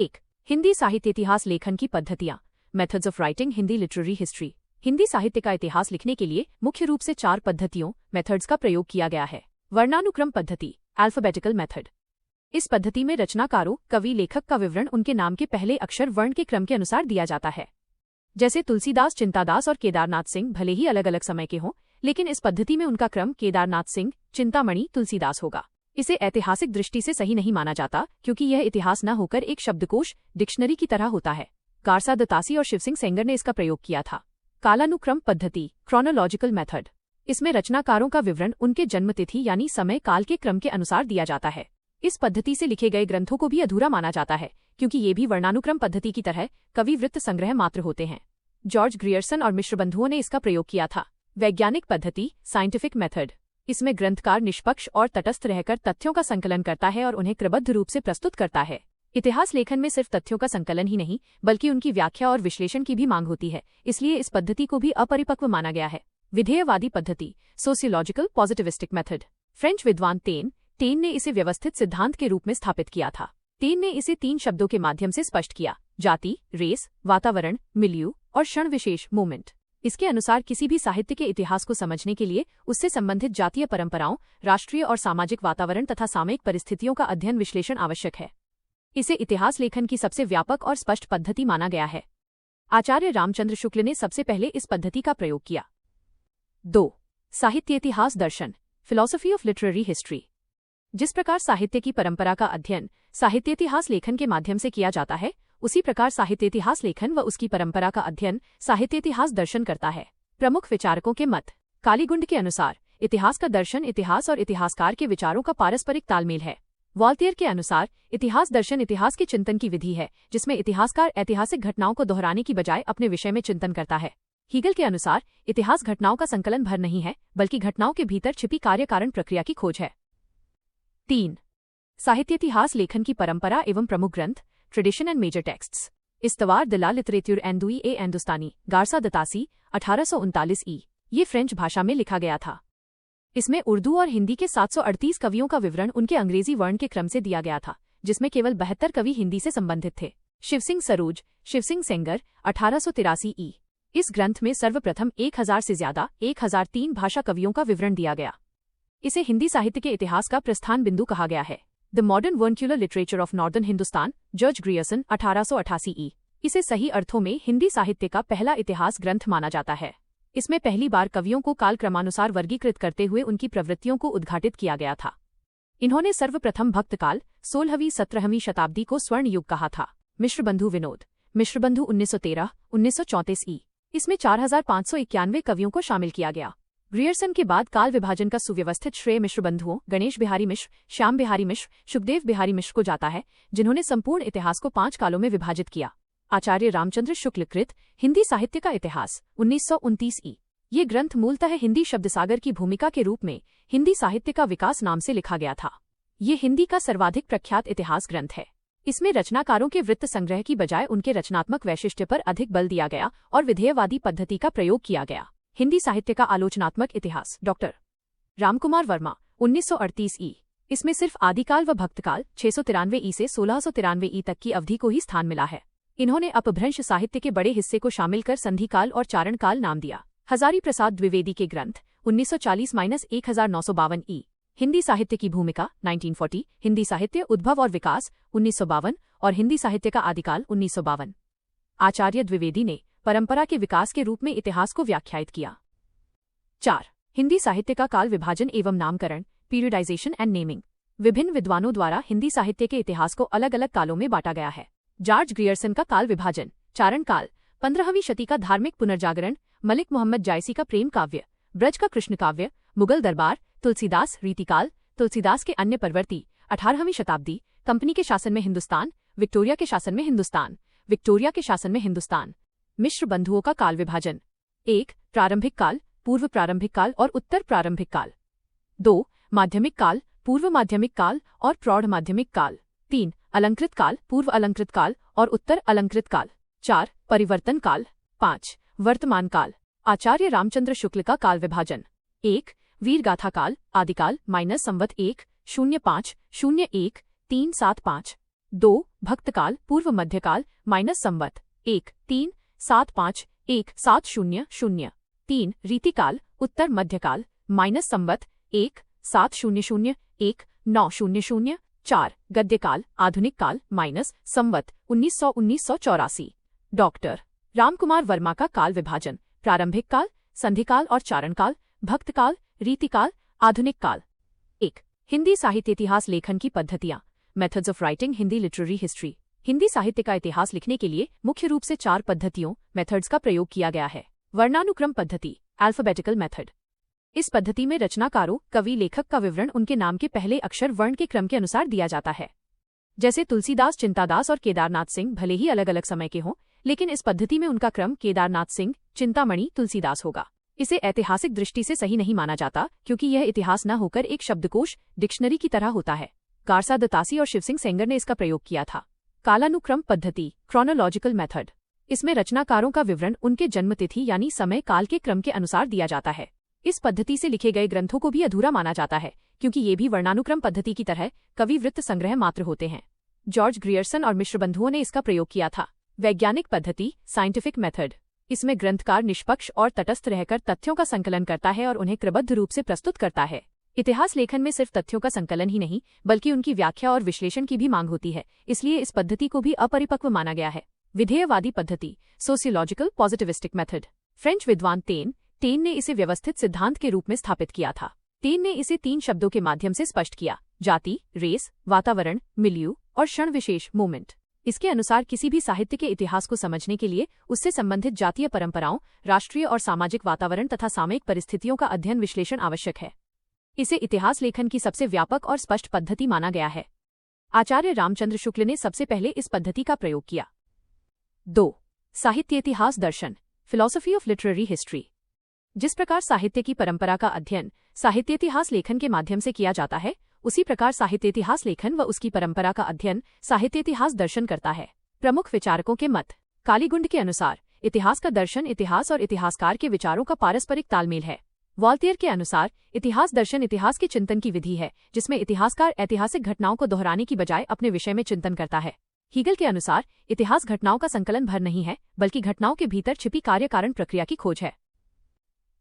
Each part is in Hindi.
1. हिंदी साहित्य इतिहास लेखन की पद्धतियाँ। Methods of writing Hindi literary history. Hindi साहित्य का इतिहास लिखने के लिए मुख्य रूप से 4 पद्धतियों मेथड्स का प्रयोग किया गया है। वर्णानुक्रम पद्धति, अल्फाबेटिकल मेथड। इस पद्धति में रचनाकारों, कवि, लेखक का विवरण उनके नाम के पहले अक्षर वर्ण के क्रम के अनुसार दिया जाता है। जैसे तुलसीदास, चिंतादास और केदारनाथ सिंह भले ही अलग अलग समय के हों, लेकिन इस पद्धति में उनका क्रम केदारनाथ सिंह, चिंतामणि, तुलसीदास होगा। इसे ऐतिहासिक दृष्टि से सही नहीं माना जाता, क्योंकि यह इतिहास न होकर एक शब्दकोश, डिक्शनरी की तरह होता है। गारसा दत्तासी और शिवसिंह सेंगर ने इसका प्रयोग किया था। कालानुक्रम पद्धति, क्रोनोलॉजिकल मेथड। इसमें रचनाकारों का विवरण उनके जन्मतिथि यानी समय काल के क्रम के अनुसार दिया जाता है। इस पद्धति से लिखे गए ग्रंथों को भी अधूरा माना जाता है, क्योंकि ये भी वर्णानुक्रम पद्धति की तरह कवि वृत्त संग्रह मात्र होते हैं। जॉर्ज ग्रियर्सन और मिश्र बंधुओं ने इसका प्रयोग किया था। वैज्ञानिक पद्धति, साइंटिफिक मेथड। इसमें ग्रंथकार निष्पक्ष और तटस्थ रहकर तथ्यों का संकलन करता है और उन्हें क्रमबद्ध रूप से प्रस्तुत करता है। इतिहास लेखन में सिर्फ तथ्यों का संकलन ही नहीं, बल्कि उनकी व्याख्या और विश्लेषण की भी मांग होती है, इसलिए इस पद्धति को भी अपरिपक्व माना गया है। विधेयवादी पद्धति, सोशियोलॉजिकल पॉजिटिविस्टिक मेथड। फ्रेंच विद्वान टेन ने इसे व्यवस्थित सिद्धांत के रूप में स्थापित किया था। टेन ने इसे 3 शब्दों के माध्यम से स्पष्ट किया: जाति, रेस, वातावरण, मिलियू और क्षण विशेष, मोमेंट। इसके अनुसार किसी भी साहित्य के इतिहास को समझने के लिए उससे संबंधित जातीय परंपराओं, राष्ट्रीय और सामाजिक वातावरण तथा सामयिक परिस्थितियों का अध्ययन विश्लेषण आवश्यक है। इसे इतिहास लेखन की सबसे व्यापक और स्पष्ट पद्धति माना गया है। आचार्य रामचंद्र शुक्ल ने सबसे पहले इस पद्धति का प्रयोग किया। 2. साहित्य इतिहास दर्शन, फिलॉसफी ऑफ लिटरेरी हिस्ट्री। जिस प्रकार साहित्य की परंपरा का अध्ययन साहित्य इतिहास लेखन के माध्यम से किया जाता है, उसी प्रकार साहित्य इतिहास लेखन व उसकी परंपरा का अध्ययन साहित्य इतिहास दर्शन करता है। प्रमुख विचारकों के मत। कालीगुंड के अनुसार इतिहास का दर्शन इतिहास और इतिहासकार के विचारों का पारस्परिक तालमेल है। वॉल्टियर के अनुसार इतिहास दर्शन इतिहास के चिंतन की विधि है, जिसमें इतिहासकार ऐतिहासिक घटनाओं को दोहराने की बजाय अपने विषय में चिंतन करता है। हीगल के अनुसार इतिहास घटनाओं का संकलन भर नहीं है, बल्कि घटनाओं के भीतर छिपी कार्य कारण प्रक्रिया की खोज है। 3. साहित्य इतिहास लेखन की परंपरा एवं प्रमुख ग्रंथ, ट्रेडिशन एंड मेजर टेक्स्ट्स। इस्तवार de la littérature andouille et Hindustani, Garcin de Tassy, 1839 ई। ये फ्रेंच भाषा में लिखा गया था। इसमें उर्दू और हिंदी के 738 कवियों का विवरण उनके अंग्रेजी वर्ण के क्रम से दिया गया था, जिसमें केवल 72 कवि हिंदी से संबंधित थे। शिवसिंह सरोज, शिवसिंह सेंगर, 1883 ई। इस ग्रंथ में सर्वप्रथम 1000 से ज्यादा 1003 भाषा कवियों का विवरण दिया गया। इसे हिंदी साहित्य के इतिहास का प्रस्थान बिंदु कहा गया है। The modern vernacular literature of northern Hindustan, George Grierson, 1888 ई। इसे सही अर्थों में हिंदी साहित्य का पहला इतिहास ग्रंथ माना जाता है। इसमें पहली बार कवियों को काल क्रमानुसार वर्गीकृत करते हुए उनकी प्रवृत्तियों को उद्घाटित किया गया था। इन्होंने सर्वप्रथम भक्तकाल 16वीं-17वीं शताब्दी को स्वर्ण युग कहा था। मिश्रबंधु विनोद, मिश्रबंधु 1913-1934 ई। इसमें 4591 कवियों को शामिल किया गया। ग्रियर्सन के बाद काल विभाजन का सुव्यवस्थित श्रेय मिश्रबंधुओं गणेश बिहारी मिश्र, श्याम बिहारी मिश्र, शुकदेव बिहारी मिश्र को जाता है, जिन्होंने संपूर्ण इतिहास को 5 कालों में विभाजित किया। आचार्य रामचंद्र शुक्ल कृत हिंदी साहित्य का इतिहास, 1929 ई। ये ग्रंथ मूलतः हिंदी शब्दसागर की भूमिका के रूप में हिंदी साहित्य का विकास नाम से लिखा गया था। ये हिंदी का सर्वाधिक प्रख्यात इतिहास ग्रंथ है। इसमें रचनाकारों के वृत्त संग्रह की बजाय उनके रचनात्मक वैशिष्ट्य पर अधिक बल दिया गया और विधेयवादी पद्धति का प्रयोग किया गया। हिंदी साहित्य का आलोचनात्मक इतिहास, डॉक्टर रामकुमार वर्मा, 1938 ई। इसमें सिर्फ आदिकाल व भक्तकाल 693 ई से 1693 ई तक की अवधि को ही स्थान मिला है। इन्होंने अपभ्रंश साहित्य के बड़े हिस्से को शामिल कर संधिकाल और चारणकाल नाम दिया। हजारी प्रसाद द्विवेदी के ग्रंथ, 1940-1952 ई। हिंदी साहित्य की भूमिका, 1940, हिंदी साहित्य उद्भव और विकास, 1952 और हिंदी साहित्य का आदिकाल, 1952। आचार्य द्विवेदी ने परंपरा के विकास के रूप में इतिहास को व्याख्यायित किया। 4. हिंदी साहित्य का काल विभाजन एवं नामकरण, पीरियडाइजेशन एंड नेमिंग। विभिन्न विद्वानों द्वारा हिंदी साहित्य के इतिहास को अलग अलग कालों में बांटा गया है। जॉर्ज ग्रियर्सन का काल विभाजन, चारण काल, 15वीं शती का धार्मिक पुनर्जागरण, मलिक मोहम्मद जायसी का प्रेम काव्य, ब्रज का कृष्ण काव्य, मुगल दरबार, तुलसीदास रीतिकाल, तुलसीदास के अन्य प्रवर्ती, 18वीं शताब्दी, कंपनी के शासन में हिंदुस्तान, विक्टोरिया के शासन में हिंदुस्तान, विक्टोरिया के शासन में हिंदुस्तान। मिश्र बंधुओं का काल विभाजन, 1. प्रारंभिक काल, पूर्व प्रारंभिक काल और उत्तर प्रारंभिक काल। 2. माध्यमिक काल, पूर्व माध्यमिक काल और प्रौढ़ माध्यमिक काल। 3. अलंकृत काल, पूर्व अलंकृत काल और उत्तर अलंकृत काल। 4. परिवर्तन काल। 5. वर्तमान काल। आचार्य रामचंद्र शुक्ल का काल विभाजन, 1. वीरगाथा काल, आदिकाल -संवत 1, 05, 01, 375। 2 भक्तकाल पूर्व मध्यकाल माइनस संवत 1-3-7-5-1-7-0-0 3 रीतिकाल उत्तर मध्यकाल माइनस संवत 1-7-0-0-1-9-0-0 4 गद्यकाल आधुनिक काल माइनस संवत 1984। डॉक्टर रामकुमार वर्मा का काल विभाजन प्रारंभिक काल, संधिकाल और चारणकाल, भक्तकाल, रीतिकाल, आधुनिक काल। 1 हिंदी साहित्य इतिहास लेखन की पद्धतियां methods of writing Hindi literary history. Hindi साहित्य का इतिहास लिखने के लिए मुख्य रूप से 4 पद्धतियों मेथड्स का प्रयोग किया गया है। वर्णानुक्रम पद्धति अल्फाबेटिकल मेथड। इस पद्धति में रचनाकारों, कवि, लेखक का विवरण उनके नाम के पहले अक्षर वर्ण के क्रम के अनुसार दिया जाता है। जैसे तुलसीदास, चिंतादास और केदारनाथ सिंह भले ही अलग अलग समय के हों, लेकिन इस पद्धति में उनका क्रम केदारनाथ सिंह, चिंतामणि, तुलसीदास होगा। इसे ऐतिहासिक दृष्टि से सही नहीं माना जाता क्योंकि यह इतिहास न होकर एक शब्दकोश, डिक्शनरी की तरह होता है। गारसा दतासी और शिवसिंह सेंगर ने इसका प्रयोग किया था। कालानुक्रम पद्धति क्रोनोलॉजिकल मेथड। इसमें रचनाकारों का विवरण उनके जन्मतिथि यानी समय काल के क्रम के अनुसार दिया जाता है। इस पद्धति से लिखे गए ग्रंथों को भी अधूरा माना जाता है क्योंकि ये भी वर्णानुक्रम पद्धति की तरह कवि वृत्त संग्रह मात्र होते हैं। जॉर्ज ग्रियर्सन और मिश्र बंधुओं ने इसका प्रयोग किया था। वैज्ञानिक पद्धति साइंटिफिक मेथड। इसमें ग्रंथकार निष्पक्ष और तटस्थ रहकर तथ्यों का संकलन करता है और उन्हें क्रमबद्ध रूप से प्रस्तुत करता है। इतिहास लेखन में सिर्फ तथ्यों का संकलन ही नहीं बल्कि उनकी व्याख्या और विश्लेषण की भी मांग होती है, इसलिए इस पद्धति को भी अपरिपक्व माना गया है। विधेयवादी पद्धति सोशियोलॉजिकल पॉजिटिविस्टिक मेथड। फ्रेंच विद्वान टेन ने इसे व्यवस्थित सिद्धांत के रूप में स्थापित किया था। टेन ने इसे 3 शब्दों के माध्यम से स्पष्ट किया: जाति, रेस, वातावरण, मिलियू और क्षण विशेष मोमेंट। इसके अनुसार किसी भी साहित्य के इतिहास को समझने के लिए उससे संबंधित जातीय परंपराओं, राष्ट्रीय और सामाजिक वातावरण तथा सामयिक परिस्थितियों का अध्ययन विश्लेषण आवश्यक है। इसे इतिहास लेखन की सबसे व्यापक और स्पष्ट पद्धति माना गया है। आचार्य रामचंद्र शुक्ल ने सबसे पहले इस पद्धति का प्रयोग किया। 2 साहित्य इतिहास दर्शन फिलॉसफी ऑफ लिटरेरी हिस्ट्री। जिस प्रकार साहित्य की परंपरा का अध्ययन साहित्य इतिहास लेखन के माध्यम से किया जाता है, उसी प्रकार साहित्य इतिहास लेखन व उसकी परंपरा का अध्ययन साहित्य इतिहास दर्शन करता है। प्रमुख विचारकों के मत। कालीगुंड के अनुसार इतिहास का दर्शन इतिहास और इतिहासकार के विचारों का पारस्परिक तालमेल है। वॉल्टियर के अनुसार इतिहास दर्शन इतिहास के चिंतन की विधि है जिसमें इतिहासकार ऐतिहासिक घटनाओं को दोहराने की बजाय अपने विषय में चिंतन करता है। हीगल के अनुसार इतिहास घटनाओं का संकलन भर नहीं है बल्कि घटनाओं के भीतर छिपी कार्य कारण प्रक्रिया की खोज है।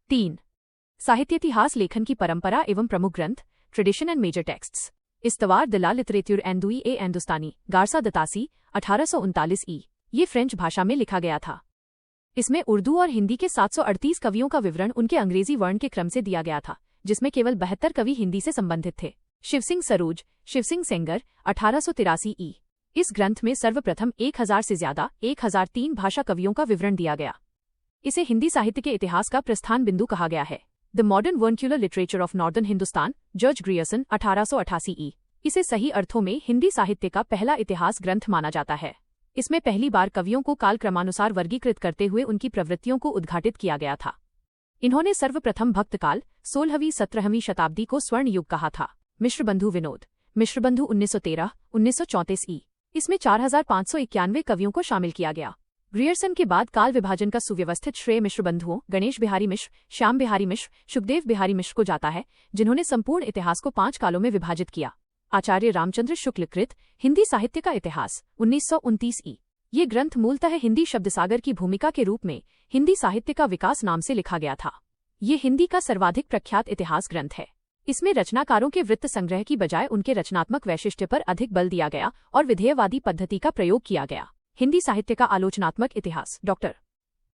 3 साहित्य इतिहास लेखन की परंपरा एवं प्रमुख ग्रंथ ट्रेडिशन एंड मेजर टेक्स्ट्स। इस्तवार de la littérature andouille et Hindustani Garcin de Tassy 1839 ई। ये फ्रेंच भाषा में लिखा गया था। इसमें उर्दू और हिंदी के 738 कवियों का विवरण उनके अंग्रेजी वर्ण के क्रम से दिया गया था, जिसमें केवल 72 कवि हिंदी से संबंधित थे। शिवसिंह सरोज, शिवसिंह सेंगर 1883 ई। इस ग्रंथ में सर्वप्रथम 1000 से ज्यादा 1003 भाषा कवियों का विवरण दिया गया। इसे हिंदी साहित्य के इतिहास का प्रस्थान बिंदु कहा गया है। The modern vernacular literature of northern Hindustan George Grierson 1888 ई। इसे सही अर्थों में हिंदी साहित्य का पहला इतिहास ग्रंथ माना जाता है। इसमें पहली बार कवियों को कालक्रमानुसार वर्गीकृत करते हुए उनकी प्रवृत्तियों को उद्घाटित किया गया था। इन्होंने सर्वप्रथम भक्तकाल 16वीं-17वीं शताब्दी को स्वर्ण युग कहा था। मिश्रबंधु विनोद मिश्रबंधु 1913-1934 ई। इसमें 4591 कवियों को शामिल किया गया। ग्रियर्सन के बाद काल विभाजन का सुव्यवस्थित श्रेय मिश्रबंधुओं गणेश बिहारी मिश्र, श्याम बिहारी मिश्र, शुकदेव बिहारी मिश्र को जाता है, जिन्होंने संपूर्ण इतिहास को 5 कालों में विभाजित किया। आचार्य रामचंद्र शुक्ल कृत हिंदी साहित्य का इतिहास 1929 ई। ये ग्रंथ मूलतः हिंदी शब्दसागर की भूमिका के रूप में हिंदी साहित्य का विकास नाम से लिखा गया था। ये हिंदी का सर्वाधिक प्रख्यात इतिहास ग्रंथ है। इसमें रचनाकारों के वृत्त संग्रह की बजाय उनके रचनात्मक वैशिष्ट्य पर अधिक बल दिया गया और विधेयवादी पद्धति का प्रयोग किया गया। हिंदी साहित्य का आलोचनात्मक इतिहास डॉक्टर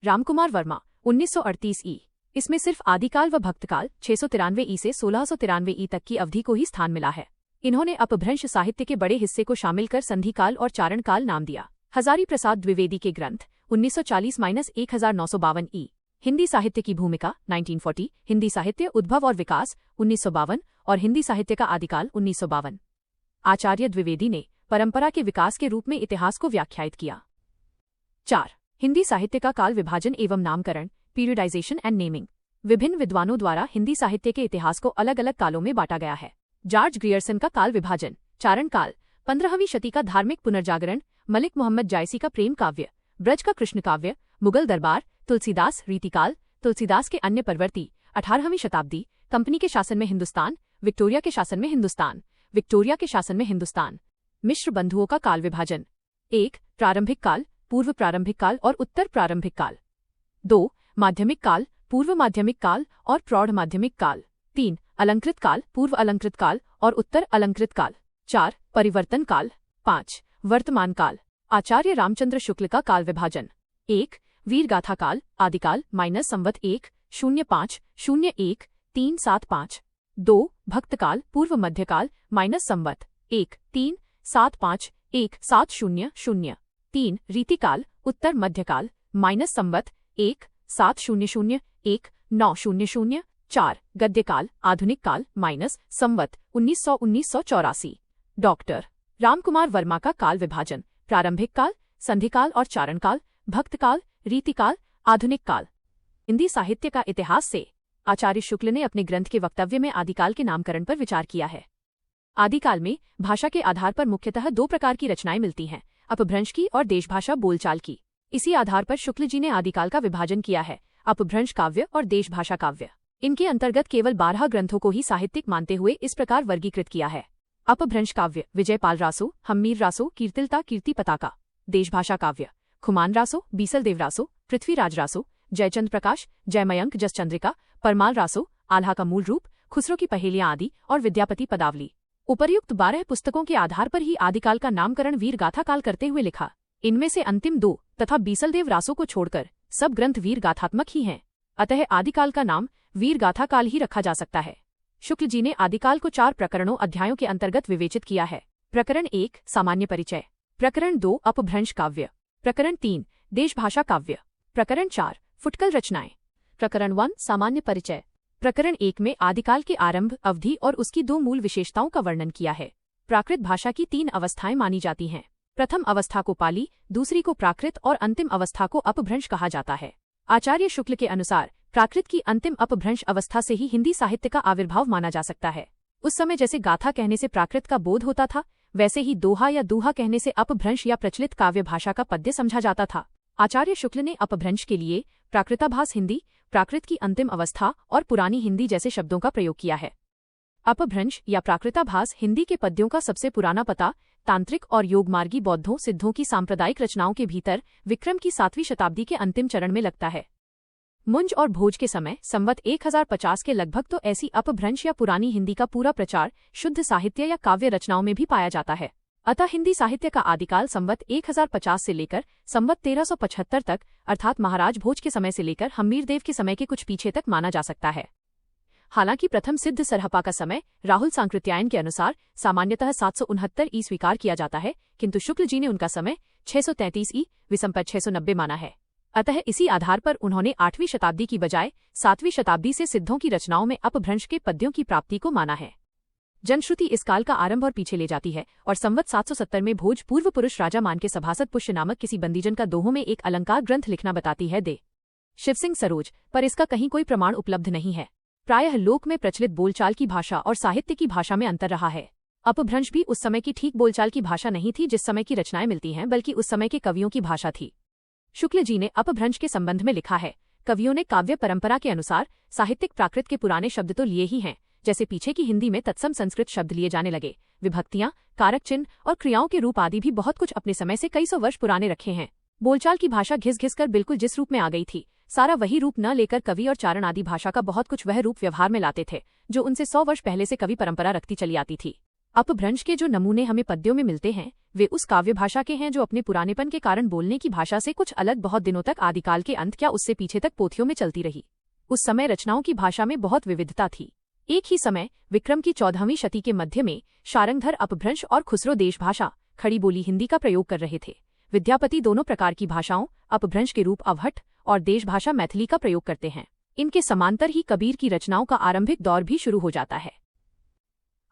रामकुमार वर्मा 1938 ई। इसमें सिर्फ आदिकाल व भक्तकाल 693 ई से 1693 ई तक की अवधि को ही स्थान मिला है। इन्होंने अपभ्रंश साहित्य के बड़े हिस्से को शामिल कर संधिकाल और चारणकाल नाम दिया। हजारी प्रसाद द्विवेदी के ग्रंथ 1940-1952 ई। हिंदी साहित्य की भूमिका 1940, हिंदी साहित्य उद्भव और विकास 1952 और हिंदी साहित्य का आदिकाल 1952। आचार्य द्विवेदी ने परंपरा के विकास के रूप में इतिहास को व्याख्यायित किया। 4 हिंदी साहित्य का काल विभाजन एवं नामकरण पीरियडाइजेशन एंड नेमिंग। विभिन्न विद्वानों द्वारा हिंदी साहित्य के इतिहास को अलग अलग कालों में बांटा गया है। जॉर्ज ग्रियर्सन का काल विभाजन चारणकाल 15वीं शती का धार्मिक पुनर्जागरण, मलिक मोहम्मद जायसी का प्रेम काव्य, ब्रज का कृष्ण काव्य, मुगल दरबार, तुलसीदास रीतिकाल, तुलसीदास के अन्य परवर्ती 18वीं शताब्दी, कंपनी के शासन में हिंदुस्तान, विक्टोरिया के शासन में हिंदुस्तान, विक्टोरिया के शासन में हिंदुस्तान, मिश्र बंधुओं का काल विभाजन। 1. प्रारंभिक काल, पूर्व प्रारंभिक काल और उत्तर प्रारंभिक काल। 2. माध्यमिक काल, पूर्व माध्यमिक काल और प्रौढ़ माध्यमिक काल। 3. अलंकृत काल, पूर्व अलंकृत काल और उत्तर अलंकृत काल। 4. परिवर्तन काल। 5. वर्तमान काल। आचार्य रामचंद्र शुक्ल का काल विभाजन। 1. वीरगाथा काल, आदिकाल माइनस संवत 1-05-01-375। 2. भक्तकाल, पूर्व मध्यकाल माइनस संवत 1-375-1700। 3. रीतिकाल, उत्तर मध्यकाल माइनस संवत 1-700-1900। 4. गद्यकाल, आधुनिक काल माइनस संवत 1984। डॉक्टर रामकुमार वर्मा का काल विभाजन। प्रारंभिक काल, संधिकाल और चारणकाल, भक्तकाल, रीतिकाल, आधुनिक काल। हिंदी साहित्य का इतिहास से आचार्य शुक्ल ने अपने ग्रंथ के वक्तव्य में आदिकाल के नामकरण पर विचार किया है। आदिकाल में भाषा के आधार पर मुख्यतः 2 प्रकार की रचनाएं मिलती हैं, अपभ्रंश की और देशभाषा बोलचाल की। इसी आधार पर शुक्ल जी ने आदिकाल का विभाजन किया है, अपभ्रंश काव्य और देशभाषा काव्य। इनके अंतर्गत केवल 12 ग्रंथों को ही साहित्यिक मानते हुए इस प्रकार वर्गीकृत किया है। अपभ्रंश काव्य विजयपाल रासो, हम्मीर रासो, कीर्तिलता, कीर्ति पताका। देशभाषा काव्य खुमान रासो, बीसलदेव रासो, पृथ्वीराज रासो, जयचंद प्रकाश, जयमयंक जसचंद्रिका, परमाल रासो, आल्हा का मूल रूप, खुसरो की पहेलियां आदि और विद्यापति पदावली। उपर्युक्त 12 पुस्तकों के आधार पर ही आदिकाल का नामकरण वीर गाथा काल करते हुए लिखा। इनमें से अंतिम 2 तथा बीसलदेव रासो को छोड़कर सब ग्रंथ वीर गाथात्मक ही हैं, अतः आदिकाल का नाम वीर गाथा काल ही रखा जा सकता है। शुक्ल जी ने आदिकाल को 4 प्रकरणों अध्यायों के अंतर्गत विवेचित किया है। प्रकरण 1 सामान्य परिचय, प्रकरण 2 अपभ्रंश काव्य, प्रकरण 3 देशभाषा काव्य, प्रकरण 4 फुटकल रचनाएं। प्रकरण 1 सामान्य परिचय। प्रकरण 1 में आदिकाल के आरंभ, अवधि और उसकी 2 मूल विशेषताओं का वर्णन किया है। प्राकृत भाषा की 3 अवस्थाएं मानी जाती हैं। प्रथम अवस्था को पाली, दूसरी को प्राकृत और अंतिम अवस्था को अपभ्रंश कहा जाता है। आचार्य शुक्ल के अनुसार प्राकृत की अंतिम अपभ्रंश अवस्था से ही हिंदी साहित्य का आविर्भाव माना जा सकता है। उस समय जैसे गाथा कहने से प्राकृत का बोध होता था, वैसे ही दोहा या दूहा कहने से अपभ्रंश या प्रचलित काव्य भाषा का पद्य समझा जाता था। आचार्य शुक्ल ने अपभ्रंश के लिए प्राकृताभास हिंदी, प्राकृत की अंतिम अवस्था और पुरानी हिंदी जैसे शब्दों का प्रयोग किया है। अपभ्रंश या प्राकृताभास हिंदी के पद्यों का सबसे पुराना पता तांत्रिक और योगमार्गी बौद्धों सिद्धों की सांप्रदायिक रचनाओं के भीतर विक्रम की 7वीं शताब्दी के अंतिम चरण में लगता है। मुंज और भोज के समय संवत 1050 के लगभग तो ऐसी अपभ्रंश या पुरानी हिंदी का पूरा प्रचार शुद्ध साहित्य या काव्य रचनाओं में भी पाया जाता है। अतः हिंदी साहित्य का आदिकाल संवत 1050 से लेकर संवत 1375 तक अर्थात महाराज भोज के समय से लेकर हम्मीरदेव के समय के कुछ पीछे तक माना जा सकता है। हालांकि प्रथम सिद्ध सरहपा का समय राहुल सांकृत्यायन के अनुसार सामान्यतः 769 ई स्वीकार किया जाता है, किंतु शुक्ल जी ने उनका समय 633 ई विसंपत 690 माना है। अतः इसी आधार पर उन्होंने 8वीं शताब्दी की बजाय 7वीं शताब्दी से सिद्धों की रचनाओं में अपभ्रंश के पद्यों की प्राप्ति को माना है। जनश्रुति इस काल का आरंभ और पीछे ले जाती है और संवत 770 में भोज पूर्व पुरुष राजा मान के सभासद पुष्य नामक किसी बंदीजन का दोहों में एक अलंकार ग्रंथ लिखना बताती है दे शिवसिंह सरोज, पर इसका कहीं कोई प्रमाण उपलब्ध नहीं है। प्रायः लोक में प्रचलित बोलचाल की भाषा और साहित्य की भाषा में अंतर रहा है। अपभ्रंश भी उस समय की ठीक बोलचाल की भाषा नहीं थी जिस समय की रचनाएं मिलती हैं, बल्कि उस समय के कवियों की भाषा थी। शुक्ल जी ने अपभ्रंश के संबंध में लिखा है, कवियों ने काव्य परंपरा के अनुसार साहित्यिक प्राकृत के पुराने शब्द तो लिए ही हैं, जैसे पीछे की हिंदी में तत्सम संस्कृत शब्द लिए जाने लगे, विभक्तियां, कारक चिन्ह और क्रियाओं के रूप आदि भी बहुत कुछ अपने समय से कई सौ वर्ष पुराने रखे हैं। बोलचाल की भाषा घिस घिस कर बिल्कुल जिस रूप में आ गई थी, सारा वही रूप न लेकर कवि और चारण आदि भाषा का बहुत कुछ वह रूप व्यवहार में लाते थे जो उनसे 100 वर्ष पहले से कवि परंपरा रखती चली आती थी। अपभ्रंश के जो नमूने हमें पद्यों में मिलते हैं वे उस काव्य भाषा के हैं जो अपने पुरानेपन के कारण बोलने की भाषा से कुछ अलग बहुत दिनों तक आदिकाल के अंत क्या उससे पीछे तक पोथियों में चलती रही। उस समय रचनाओं की भाषा में बहुत विविधता थी। एक ही समय विक्रम की 14वीं शती के मध्य में शारंगधर अपभ्रंश और खुसरो देशभाषा खड़ी बोली हिंदी का प्रयोग कर रहे थे। विद्यापति दोनों प्रकार की भाषाओं अपभ्रंश के रूप अवहट और देशभाषा मैथिली का प्रयोग करते हैं। इनके समांतर ही कबीर की रचनाओं का आरंभिक दौर भी शुरू हो जाता है।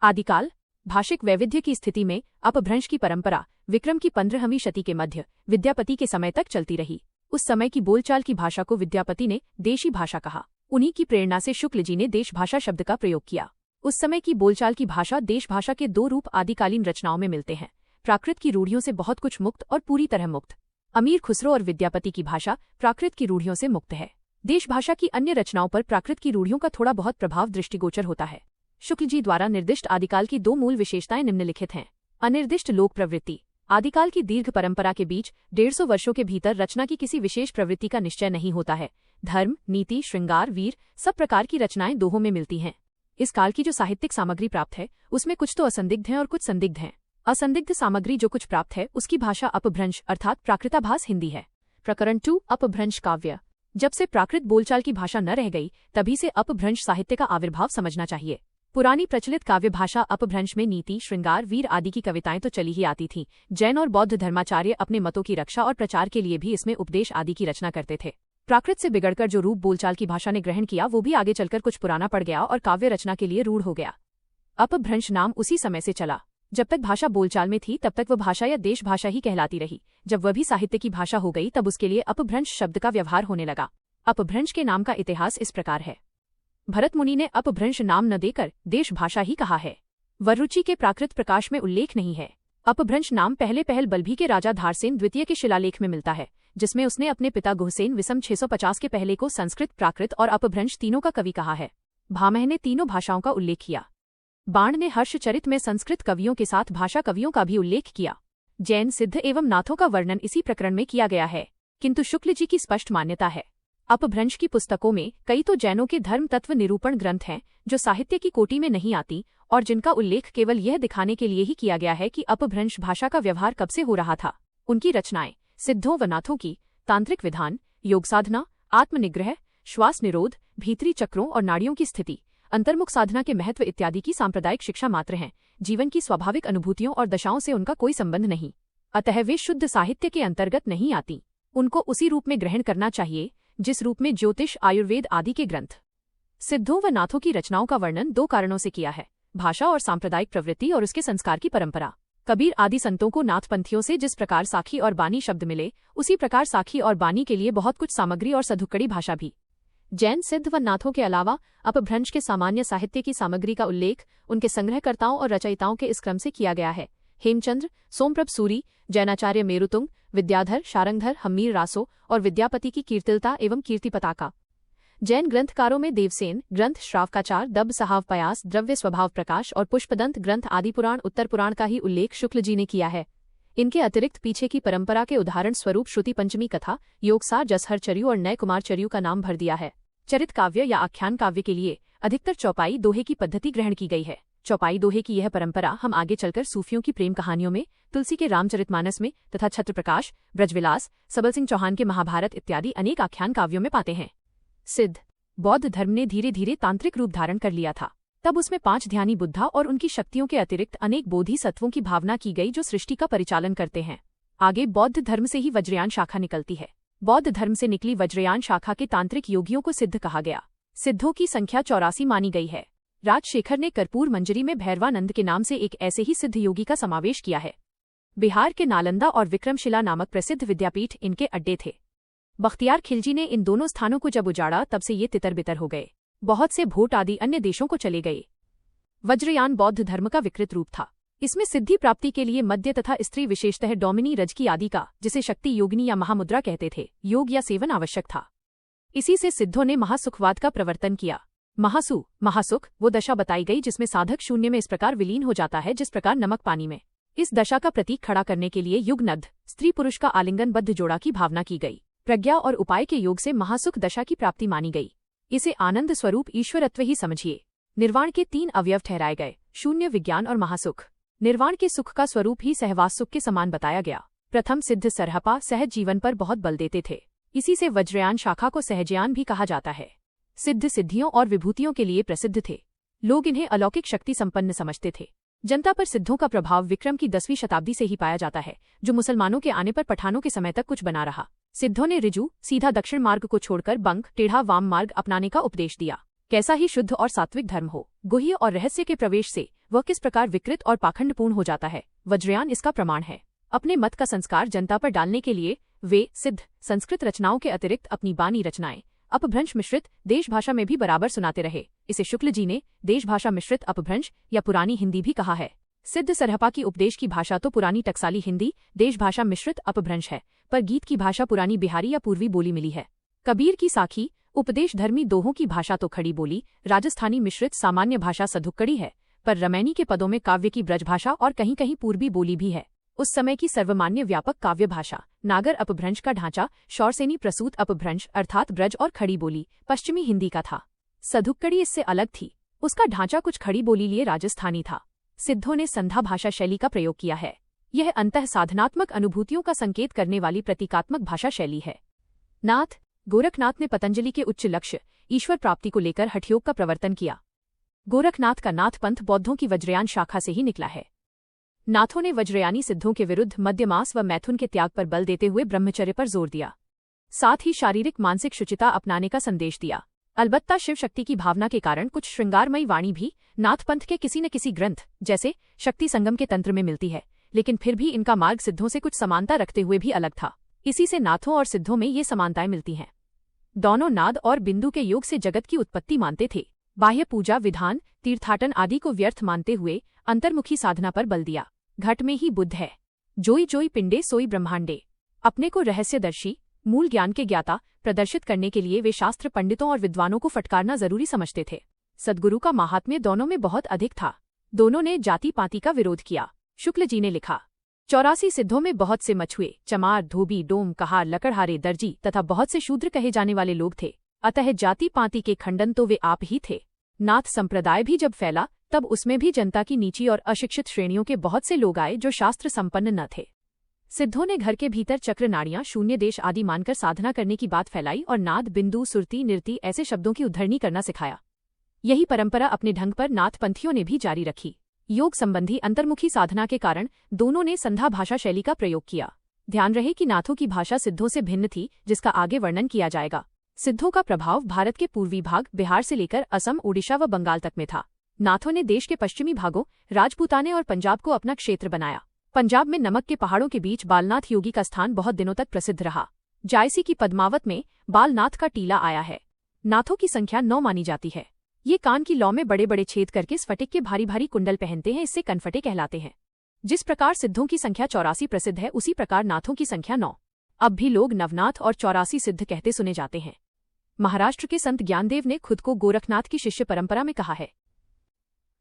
आदिकाल भाषिक वैविध्य की स्थिति में अपभ्रंश की परंपरा विक्रम की 15वीं शती के मध्य विद्यापति के समय तक चलती रही। उस समय की बोलचाल की भाषा को विद्यापति ने देशी भाषा कहा। उन्हीं की प्रेरणा से शुक्ल जी ने देशभाषा शब्द का प्रयोग किया। उस समय की बोलचाल की भाषा देशभाषा के 2 रूप आदिकालीन रचनाओं में मिलते हैं, प्राकृत की रूढ़ियों से बहुत कुछ मुक्त और पूरी तरह मुक्त। अमीर खुसरो और विद्यापति की भाषा प्राकृत की रूढ़ियों से मुक्त है। देशभाषा की अन्य रचनाओं पर प्राकृत की रूढ़ियों का थोड़ा बहुत प्रभाव दृष्टिगोचर होता है। शुक्ल जी द्वारा निर्दिष्ट आदिकाल की 2 मूल विशेषताएं निम्नलिखित हैं। अनिर्दिष्ट लोक प्रवृत्ति। आदिकाल की दीर्घ परंपरा के बीच 150 वर्षों के भीतर रचना की किसी विशेष प्रवृत्ति का निश्चय नहीं होता है। धर्म, नीति, श्रृंगार, वीर सब प्रकार की रचनाएं दोहों में मिलती हैं। इस काल की जो साहित्यिक सामग्री प्राप्त है उसमें कुछ तो असंदिग्ध हैं और कुछ संदिग्ध हैं। असंदिग्ध सामग्री जो कुछ प्राप्त है उसकी भाषा अपभ्रंश अर्थात प्राकृताभास हिंदी है। प्रकरण 2 अपभ्रंश काव्य। जब से प्राकृत बोलचाल की भाषा न रह गई तभी से अपभ्रंश साहित्य का आविर्भाव समझना चाहिए। पुरानी प्रचलित काव्य भाषा अपभ्रंश में नीति, श्रृंगार, वीर आदि की कविताएं तो चली ही आती थीं। जैन और बौद्ध धर्माचार्य अपने मतों की रक्षा और प्रचार के लिए भी इसमें उपदेश आदि की रचना करते थे। प्राकृत से बिगड़कर जो रूप बोलचाल की भाषा ने ग्रहण किया वो भी आगे चलकर कुछ पुराना पड़ गया और काव्य रचना के लिए रूढ़ हो गया। अपभ्रंश नाम उसी समय से चला। जब तक भाषा बोलचाल में थी तब तक वह भाषा या देश भाषा ही कहलाती रही। जब वह भी साहित्य की भाषा हो गई तब उसके लिए अपभ्रंश शब्द का व्यवहार होने लगा। अपभ्रंश के नाम का इतिहास इस प्रकार है। भरत मुनि ने अपभ्रंश नाम न देकर देश भाषा ही कहा है। वरुचि के प्राकृत प्रकाश में उल्लेख नहीं है। अपभ्रंश नाम पहल बल्भी के राजा धारसेन द्वितीय के शिलालेख में मिलता है, जिसमें उसने अपने पिता गुहसेन विसम 650 के पहले को संस्कृत, प्राकृत और अपभ्रंश तीनों का कवि कहा है। भामह ने तीनों भाषाओं का उल्लेख किया। बाण ने हर्षचरित में संस्कृत कवियों के साथ भाषा कवियों का भी उल्लेख किया। जैन, सिद्ध एवं नाथों का वर्णन इसी प्रकरण में किया गया है, किंतु शुक्ल जी की स्पष्ट मान्यता है। अपभ्रंश की पुस्तकों में कई तो जैनों के धर्म तत्व निरूपण ग्रंथ हैं जो साहित्य की कोटि में नहीं आती और जिनका उल्लेख केवल यह दिखाने के लिए ही किया गया है कि अपभ्रंश भाषा का व्यवहार कब से हो रहा था। उनकी रचनाएं सिद्धों व नाथों की तांत्रिक विधान, योग साधना, आत्मनिग्रह, श्वास निरोध, भीतरी चक्रों और नाड़ियों की स्थिति, अंतर्मुख साधना के महत्व इत्यादि की सांप्रदायिक शिक्षा मात्र हैं। जीवन की स्वाभाविक अनुभूतियों और दशाओं से उनका कोई संबंध नहीं, अतः वे शुद्ध साहित्य के अंतर्गत नहीं आती। उनको उसी रूप में ग्रहण करना चाहिए जिस रूप में ज्योतिष, आयुर्वेद आदि के ग्रंथ। सिद्धों व नाथों की रचनाओं का वर्णन दो कारणों से किया है, भाषा और सांप्रदायिक प्रवृत्ति और उसके संस्कार की परंपरा। कबीर आदि संतों को नाथपंथियों से जिस प्रकार साखी और बानी शब्द मिले उसी प्रकार साखी और बानी के लिए बहुत कुछ सामग्री और सधुक्कड़ी भाषा भी। जैन, सिद्ध व नाथों के अलावा अपभ्रंश के सामान्य साहित्य की सामग्री का उल्लेख उनके संग्रहकर्ताओं और रचयिताओं के इस क्रम से किया गया है। हेमचंद्र, सोमप्रभ सूरी, जैनाचार्य मेरुतुंग, विद्याधर, शारंगधर, हम्मीर रासो और विद्यापति की कीर्तिलता एवं कीर्ति पताका। जैन ग्रंथकारों में देवसेन ग्रंथ, श्रावकाचार, दब सहाव पयास, द्रव्य स्वभाव प्रकाश और पुष्पदंत ग्रंथ आदि पुराण, उत्तर पुराण का ही उल्लेख शुक्ल जी ने किया है। इनके अतिरिक्त पीछे की परंपरा के उदाहरण स्वरूप श्रुति पंचमी कथा, योगसार, जसहर चर्यु और नय कुमार चर्यु का नाम भर दिया है। चरित काव्य या आख्यान काव्य के लिए अधिकतर चौपाई दोहे की पद्धति ग्रहण की गई है। चौपाई दोहे की यह परंपरा हम आगे चलकर सूफियों की प्रेम कहानियों में, तुलसी के रामचरितमानस में तथा छत्रप्रकाश, ब्रजविलास, सबल सिंह चौहान के महाभारत इत्यादि अनेक आख्यान काव्यों में पाते हैं। सिद्ध बौद्ध धर्म ने धीरे धीरे तांत्रिक रूप धारण कर लिया था। तब उसमें 5 ध्यानी बुद्धा और उनकी शक्तियों के अतिरिक्त अनेक बोधिसत्वों की भावना की गई जो सृष्टि का परिचालन करते हैं। आगे बौद्ध धर्म से ही वज्रयान शाखा निकलती है। बौद्ध धर्म से निकली वज्रयान शाखा के तांत्रिक योगियों को सिद्ध कहा गया। सिद्धों की संख्या 84 मानी गई है। राजशेखर ने कर्पूर मंजरी में भैरवानंद के नाम से एक ऐसे ही सिद्ध योगी का समावेश किया है। बिहार के नालंदा और विक्रमशिला नामक प्रसिद्ध विद्यापीठ इनके अड्डे थे। बख्तियार खिलजी ने इन दोनों स्थानों को जब उजाड़ा तब से ये तितर बितर हो गए। बहुत से भोट आदि अन्य देशों को चले गए। वज्रयान बौद्ध धर्म का विकृत रूप था। इसमें सिद्धि प्राप्ति के लिए मद्य तथा स्त्री, विशेषतः डोमिनी रजकी आदि का, जिसे शक्ति योगिनी या महामुद्रा कहते थे, योग या सेवन आवश्यक था। इसी से सिद्धों ने महासुखवाद का प्रवर्तन किया। महासुख वो दशा बताई गई जिसमें साधक शून्य में इस प्रकार विलीन हो जाता है जिस प्रकार नमक पानी में। इस दशा का प्रतीक खड़ा करने के लिए युगनद्ध, स्त्री पुरुष का आलिंगनबद्ध जोड़ा की भावना की गई। प्रज्ञा और उपाय के योग से महासुख दशा की प्राप्ति मानी गई। इसे आनंद स्वरूप ईश्वरत्व ही समझिए। निर्वाण के 3 अवयव ठहराए गए, शून्य, विज्ञान और महासुख। निर्वाण के सुख का स्वरूप ही सहवास सुख के समान बताया गया। प्रथम सिद्ध सरहपा सहज जीवन पर बहुत बल देते थे। इसी से वज्रयान शाखा को सहजयान भी कहा जाता है। सिद्ध सिद्धियों और विभूतियों के लिए प्रसिद्ध थे। लोग इन्हें अलौकिक शक्ति संपन्न समझते थे। जनता पर सिद्धों का प्रभाव विक्रम की 10वीं शताब्दी से ही पाया जाता है, जो मुसलमानों के आने पर पठानों के समय तक कुछ बना रहा। सिद्धों ने ऋजु सीधा दक्षिण मार्ग को छोड़कर बंक टेढ़ा वाम मार्ग अपनाने का उपदेश दिया। कैसा ही शुद्ध और सात्विक धर्म हो, गुह्य और रहस्य के प्रवेश से वह किस प्रकार विकृत और पाखंडपूर्ण हो जाता है, वज्रयान इसका प्रमाण है। अपने मत का संस्कार जनता पर डालने के लिए वे सिद्ध संस्कृत रचनाओं के अतिरिक्त अपनी बानी रचनाएं अपभ्रंश मिश्रित देश भाषा में भी बराबर सुनाते रहे। इसे शुक्ल जी ने देश भाषा मिश्रित अपभ्रंश या पुरानी हिंदी भी कहा है। सिद्ध सरहपा की उपदेश की भाषा तो पुरानी टकसाली हिंदी देश भाषा मिश्रित अपभ्रंश है, पर गीत की भाषा पुरानी बिहारी या पूर्वी बोली मिली है। कबीर की साखी उपदेश धर्मी दोहों की भाषा तो खड़ी बोली राजस्थानी मिश्रित सामान्य भाषा सधुक्कड़ी है, पर रमैनी के पदों में काव्य की ब्रजभाषा और कहीं कहीं पूर्वी बोली भी है। उस समय की सर्वमान्य व्यापक काव्य भाषा नागर अपभ्रंश का ढांचा शौरसेनी प्रसूत अपभ्रंश अर्थात ब्रज और खड़ी बोली पश्चिमी हिंदी का था। सधुक्कड़ी इससे अलग थी। उसका ढांचा कुछ खड़ी बोली लिए राजस्थानी था। सिद्धों ने संधा भाषा शैली का प्रयोग किया है। यह अंतः साधनात्मक अनुभूतियों का संकेत करने वाली प्रतीकात्मक भाषा शैली है। नाथ गोरखनाथ ने पतंजलि के उच्च लक्ष्य ईश्वर प्राप्ति को लेकर हठयोग का प्रवर्तन किया। गोरखनाथ का नाथ पंथ बौद्धों की वज्रयान शाखा से ही निकला है। नाथों ने वज्रयानी सिद्धों के विरुद्ध मध्यमास व मैथुन के त्याग पर बल देते हुए ब्रह्मचर्य पर जोर दिया। साथ ही शारीरिक मानसिक शुचिता अपनाने का संदेश दिया। अलबत्ता शिव शक्ति की भावना के कारण कुछ श्रृंगारमयी वाणी भी नाथ पंथ के किसी न किसी ग्रंथ जैसे शक्ति संगम के तंत्र में मिलती है, लेकिन फिर भी इनका मार्ग सिद्धों से कुछ समानता रखते हुए भी अलग था। इसी से नाथों और सिद्धों में ये समानताएं मिलती हैं। दोनों नाद और बिंदु के योग से जगत की उत्पत्ति मानते थे। बाह्य पूजा विधान तीर्थाटन आदि को व्यर्थ मानते हुए अंतर्मुखी साधना पर बल दिया। घट में ही बुद्ध है, जोई जोई पिंडे सोई ब्रह्मांडे। अपने को रहस्यदर्शी मूल ज्ञान के ज्ञाता प्रदर्शित करने के लिए वे शास्त्र पंडितों और विद्वानों को फटकारना जरूरी समझते थे। सद्गुरु का माहात्म्य दोनों में बहुत अधिक था। दोनों ने जाति पाति का विरोध किया। शुक्ल जी ने लिखा, 84 सिद्धों में बहुत से मछुए चमार धोबी डोम कहार लकड़हारे दर्जी तथा बहुत से शूद्र कहे जाने वाले लोग थे, अतः जाति पाति के खंडन तो वे आप ही थे। नाथ संप्रदाय भी जब फैला तब उसमें भी जनता की नीची और अशिक्षित श्रेणियों के बहुत से लोग आए जो शास्त्र संपन्न न थे। सिद्धों ने घर के भीतर चक्र नाड़ियां शून्य देश आदि मानकर साधना करने की बात फैलाई और नाद बिंदु सुरती निर्ति ऐसे शब्दों की उद्धरणी करना सिखाया। यही परंपरा अपने ढंग पर नाथपंथियों ने भी जारी रखी। योग संबंधी अंतर्मुखी साधना के कारण दोनों ने संधा भाषा शैली का प्रयोग किया। ध्यान रहे कि नाथों की भाषा सिद्धों से भिन्न थी, जिसका आगे वर्णन किया जाएगा। सिद्धों का प्रभाव भारत के पूर्वी भाग बिहार से लेकर असम ओडिशा व बंगाल तक में था। नाथों ने देश के पश्चिमी भागों राजपूताने और पंजाब को अपना क्षेत्र बनाया। पंजाब में नमक के पहाड़ों के बीच बालनाथ योगी का स्थान बहुत दिनों तक प्रसिद्ध रहा। जायसी की पद्मावत में बालनाथ का टीला आया है। नाथों की संख्या 9 मानी जाती है। ये कान की लौ में बड़े बड़े छेद करके स्फटिक के भारी भारी कुंडल पहनते हैं, इससे कनफटे कहलाते हैं। जिस प्रकार सिद्धों की संख्या 84 प्रसिद्ध है, उसी प्रकार नाथों की संख्या 9। अब भी लोग नवनाथ और 84 सिद्ध कहते सुने जाते हैं। महाराष्ट्र के संत ज्ञानदेव ने खुद को गोरखनाथ की शिष्य परंपरा में कहा है।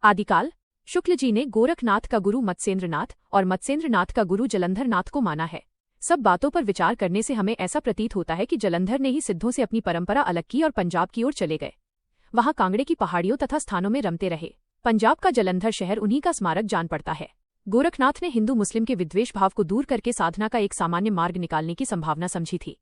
आदिकाल शुक्ल जी ने गोरखनाथ का गुरु मत्स्येंद्रनाथ और मत्स्येंद्रनाथ का गुरु जलंधरनाथ को माना है। सब बातों पर विचार करने से हमें ऐसा प्रतीत होता है कि जलंधर ने ही सिद्धों से अपनी परंपरा अलग की और पंजाब की ओर चले गए। वहां कांगड़े की पहाड़ियों तथा स्थानों में रमते रहे। पंजाब का जलंधर शहर उन्हीं का स्मारक जान पड़ता है। गोरखनाथ ने हिंदू मुस्लिम के विद्वेष भाव को दूर करके साधना का एक सामान्य मार्ग निकालने की संभावना समझी थी।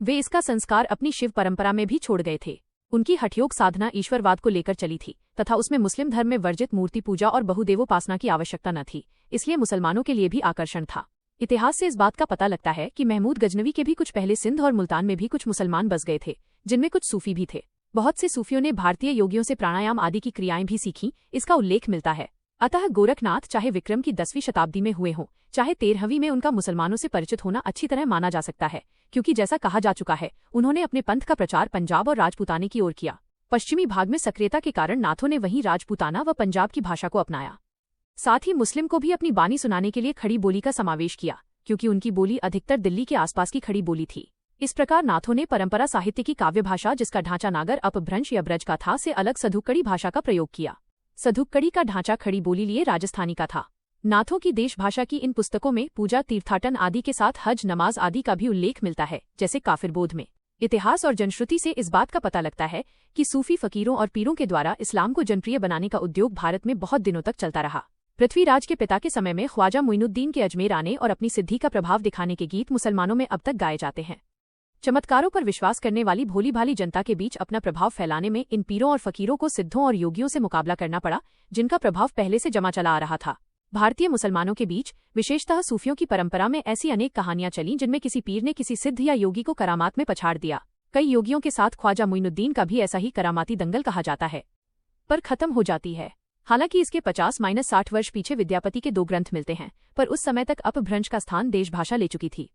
वे इसका संस्कार अपनी शिव परंपरा में भी छोड़ गए थे। उनकी हठयोग साधना ईश्वरवाद को लेकर चली थी तथा उसमें मुस्लिम धर्म में वर्जित मूर्ति पूजा और बहुदेवोपासना की आवश्यकता न थी, इसलिए मुसलमानों के लिए भी आकर्षण था। इतिहास से इस बात का पता लगता है कि महमूद गजनवी के भी कुछ पहले सिंध और मुल्तान में भी कुछ मुसलमान बस गए थे, जिनमें कुछ सूफी भी थे। बहुत से सूफियों ने भारतीय योगियों से प्राणायाम आदि की क्रियाएं भी सीखीं, इसका उल्लेख मिलता है। अतः गोरखनाथ चाहे विक्रम की 10वीं शताब्दी में हुए हों, चाहे 13वीं में, उनका मुसलमानों से परिचित होना अच्छी तरह माना जा सकता है, क्योंकि जैसा कहा जा चुका है, उन्होंने अपने पंथ का प्रचार पंजाब और राजपूताने की ओर किया। पश्चिमी भाग में सक्रियता के कारण नाथों ने वहीं राजपूताना व पंजाब की भाषा को अपनाया। साथ ही मुस्लिम को भी अपनी बानी सुनाने के लिए खड़ी बोली का समावेश किया, क्योंकि उनकी बोली अधिकतर दिल्ली के आसपास की खड़ी बोली थी। इस प्रकार नाथों ने परंपरा साहित्य की काव्य भाषा, जिसका ढांचा नागर अपभ्रंश या ब्रज का था, से अलग सधुक्कड़ी भाषा का प्रयोग किया। सधुक्कड़ी का ढांचा खड़ी बोली लिए राजस्थानी का था। नाथों की देश भाषा की इन पुस्तकों में पूजा तीर्थाटन आदि के साथ हज नमाज आदि का भी उल्लेख मिलता है, जैसे काफिरबोध में। इतिहास और जनश्रुति से इस बात का पता लगता है कि सूफी फकीरों और पीरों के द्वारा इस्लाम को जनप्रिय बनाने का उद्योग भारत में बहुत दिनों तक चलता रहा। पृथ्वीराज के पिता के समय में ख्वाजा मोइनुद्दीन के अजमेर आने और अपनी सिद्धि का प्रभाव दिखाने के गीत मुसलमानों में अब तक गाए जाते हैं। चमत्कारों पर विश्वास करने वाली भोली भाली जनता के बीच अपना प्रभाव फैलाने में इन पीरों और फकीरों को सिद्धों और योगियों से मुकाबला करना पड़ा, जिनका प्रभाव पहले से जमा चला आ रहा था। भारतीय मुसलमानों के बीच विशेषतः सूफियों की परंपरा में ऐसी अनेक कहानियां चलीं, जिनमें किसी पीर ने किसी सिद्ध या योगी को करामात में पछाड़ दिया। कई योगियों के साथ ख्वाजा मोइनुद्दीन का भी ऐसा ही करामाती दंगल कहा जाता है, पर खत्म हो जाती है। हालांकि इसके 50-60 वर्ष पीछे विद्यापति के 2 ग्रंथ मिलते हैं, पर उस समय तक अपभ्रंश का स्थान देश भाषा ले चुकी थी।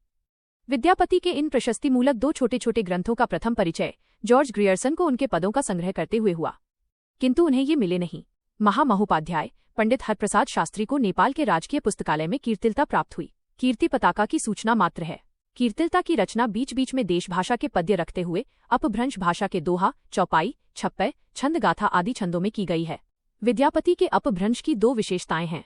विद्यापति के इन प्रशस्तिमूलक 2 छोटे छोटे ग्रंथों का प्रथम परिचय जॉर्ज ग्रियर्सन को उनके पदों का संग्रह करते हुए हुआ, किंतु उन्हें ये मिले नहीं। महामहोपाध्याय पंडित हरप्रसाद शास्त्री को नेपाल के राजकीय पुस्तकालय में कीर्तिलता प्राप्त हुई। कीर्ति पताका की सूचना मात्र है। कीर्तिलता की रचना बीच बीच में देश भाषा के पद्य रखते हुए अपभ्रंश भाषा के दोहा, चौपाई, छप्पय, छंद गाथा आदि छंदों में की गई है। विद्यापति के अपभ्रंश की दो विशेषताएं हैं।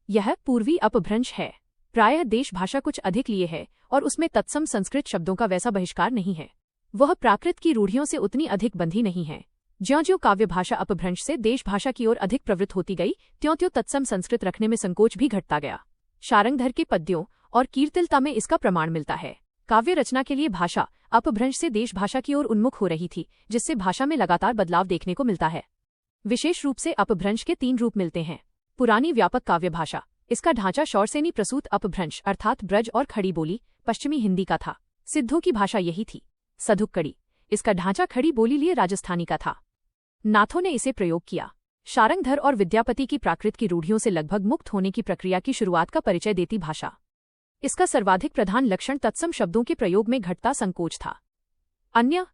यह पूर्वी अपभ्रंश है, प्रायः देश भाषा कुछ अधिक लिए है और उसमें तत्सम संस्कृत शब्दों का वैसा बहिष्कार नहीं है। वह प्राकृत की रूढ़ियों से उतनी अधिक बंधी नहीं है। ज्यों-ज्यों काव्य भाषा अपभ्रंश से देश भाषा की ओर अधिक प्रवृत्त होती गई, त्यों-त्यों तत्सम संस्कृत रखने में संकोच भी घटता गया। शारंगधर के पद्यों और कीर्तिलता में इसका प्रमाण मिलता है। काव्य रचना के लिए भाषा अपभ्रंश से देश भाषा की ओर उन्मुख हो रही थी, जिससे भाषा में लगातार बदलाव देखने को मिलता है। विशेष रूप से अपभ्रंश के 3 रूप मिलते हैं। पुरानी व्यापक काव्य भाषा, इसका ढांचा शौरसेनी प्रसूत अपभ्रंश अर्थात ब्रज और खड़ी बोली पश्चिमी हिंदी का था। सिद्धों की भाषा यही थी। सधुक्कड़ी, इसका ढांचा खड़ी बोली लिए राजस्थानी का था। नाथों ने इसे प्रयोग किया। शारंगधर और विद्यापति की प्राकृत की रूढ़ियों से लगभग मुक्त होने की प्रक्रिया की शुरुआत का परिचय देती भाषा। इसका सर्वाधिक प्रधान लक्षण तत्सम शब्दों के प्रयोग में घटता संकोच था। अन्य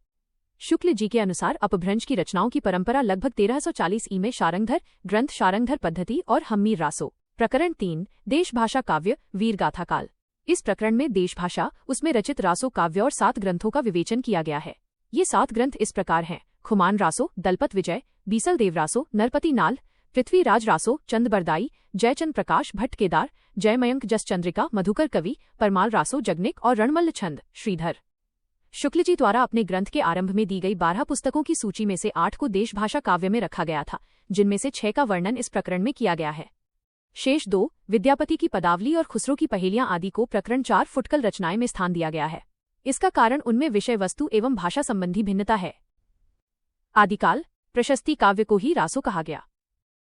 शुक्ल जी के अनुसार अपभ्रंश की रचनाओं की परंपरा लगभग 1340 ई में शारंगधर ग्रंथ शारंगधर पद्धति और हम्मीर रासो प्रकरण 3 देश भाषा काव्य वीर गाथा काल। इस प्रकरण में देश भाषा उसमें रचित रासो काव्य और 7 ग्रंथों का विवेचन किया गया है। ये 7 ग्रंथ इस प्रकार हैं: खुमान रासो, दलपत विजय, बीसल देव रासो, नरपति नाल, पृथ्वीराज रासो, चंदबरदाई, जयचंद प्रकाश भट्ट केदार, जयमयंक जस चंद्रिका, मधुकर कवि, परमाल रासो, जगनिक और रणमल्ल छंद श्रीधर। शुक्ल जी द्वारा अपने ग्रंथ के आरंभ में दी गई 12 पुस्तकों की सूची में से 8 को देश भाषा काव्य में रखा गया था, जिनमें से 6 का वर्णन इस प्रकरण में किया गया है। शेष 2 विद्यापति की पदावली और खुसरो की पहेलियां आदि को प्रकरण 4 फुटकल रचनाएं में स्थान दिया गया है। इसका कारण उनमें विषय वस्तु एवं भाषा संबंधी भिन्नता है। आदिकाल प्रशस्ति काव्य को ही रासो कहा गया।